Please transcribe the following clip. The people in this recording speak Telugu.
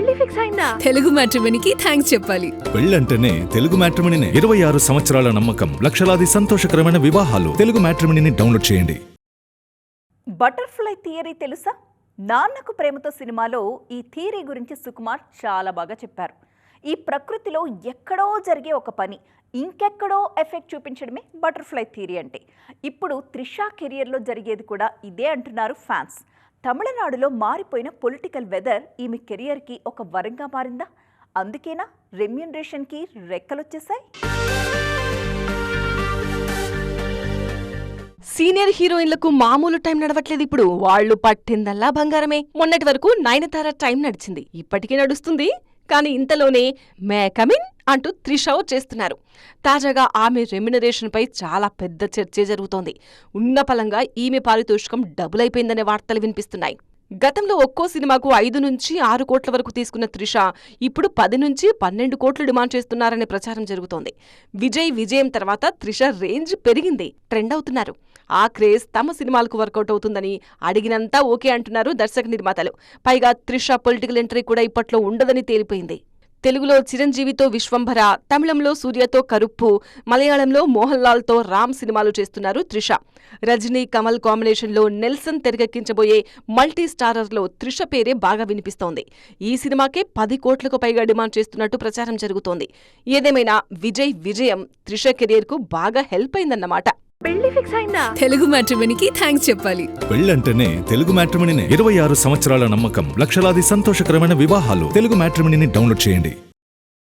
పెళ్లి ఫిక్స్ అయిందా? తెలుగు మ్యాట్రిమోనీకి థ్యాంక్స్ చెప్పాలి. పెళ్ళంటేనే తెలుగు మ్యాట్రిమోనీనే. 26 సంవత్సరాల నమ్మకం, లక్షలాది సంతోషకరమైన వివాహాలు. తెలుగు మ్యాట్రిమోనీని డౌన్లోడ్ చేయండి. బటర్ఫ్లై థియరీ తెలుసా? నాన్నకు ప్రేమతో సినిమాలో ఈ థియరీ గురించి సుకుమార్ చాలా బాగా చెప్పారు. ఈ ప్రకృతిలో ఎక్కడో జరిగే ఒక పని ఇంకెక్కడో ఎఫెక్ట్ చూపించడమే బటర్ఫ్లై థియరీ అంటే. ఇప్పుడు త్రిషా కెరియర్లో జరిగేది కూడా ఇదే అంటున్నారు ఫ్యాన్స్. తమిళనాడులో మారిపోయిన పొలిటికల్ వెదర్ ఈమె కెరియర్కి ఒక వరంగా మారిందా? అందుకేనా రెమ్యూనరేషన్కి రెక్కలొచ్చేసాయి? సీనియర్ హీరోయిన్లకు మామూలు టైం నడవట్లేదు. ఇప్పుడు వాళ్ళు పట్టిందల్లా బంగారమే. మొన్నటి వరకు నయనతార టైం నడిచింది, ఇప్పటికీ నడుస్తుంది. కానీ ఇంతలోనే మే కమిన్ అంటూ త్రిష చేస్తున్నారు. తాజాగా ఆమె రెమ్యునరేషన్ పై చాలా పెద్ద చర్చే జరుగుతోంది. ఉన్నపలంగా ఈమె పారితోషికం డబుల్ అయిపోయిందనే వార్తలు వినిపిస్తున్నాయి. గతంలో ఒక్కో సినిమాకు 5 నుంచి 6 కోట్ల వరకు తీసుకున్న త్రిష ఇప్పుడు 10 నుంచి 12 కోట్లు డిమాండ్ చేస్తున్నారనే ప్రచారం జరుగుతోంది. విజయం తర్వాత త్రిష రేంజ్ పెరిగింది, ట్రెండ్ అవుతున్నారు. ఆ క్రేజ్ తమ సినిమాలకు వర్కౌట్ అవుతుందని అడిగినంతా ఓకే అంటున్నారు దర్శక నిర్మాతలు. పైగా త్రిష పొలిటికల్ ఎంట్రీ కూడా ఇప్పట్లో ఉండదని తేలిపోయింది. తెలుగులో చిరంజీవితో విశ్వంభర, తమిళంలో సూర్యతో కరుప్పు, మలయాళంలో మోహన్ లాల్తో రామ్ సినిమాలు చేస్తున్నారు త్రిష. రజనీ కమల్ కాంబినేషన్లో నెల్సన్ తెరకెక్కించబోయే మల్టీ స్టారర్లో త్రిష పేరే బాగా వినిపిస్తోంది. ఈ సినిమాకే 10 కోట్లకు పైగా డిమాండ్ చేస్తున్నట్టు ప్రచారం జరుగుతోంది. ఏదేమైనా విజయం త్రిష కెరియర్కు బాగా హెల్ప్ అయిందన్నమాట. పెళ్లి ఫిక్స్ అయిందా? తెలుగు మ్యాట్రిమోనీకి థ్యాంక్స్ చెప్పాలి. పెళ్ళంటేనే తెలుగు మ్యాట్రిమోనీనే. 26 సంవత్సరాల నమ్మకం, లక్షలాది సంతోషకరమైన వివాహాలు. తెలుగు మ్యాట్రిమోనీని డౌన్లోడ్ చేయండి.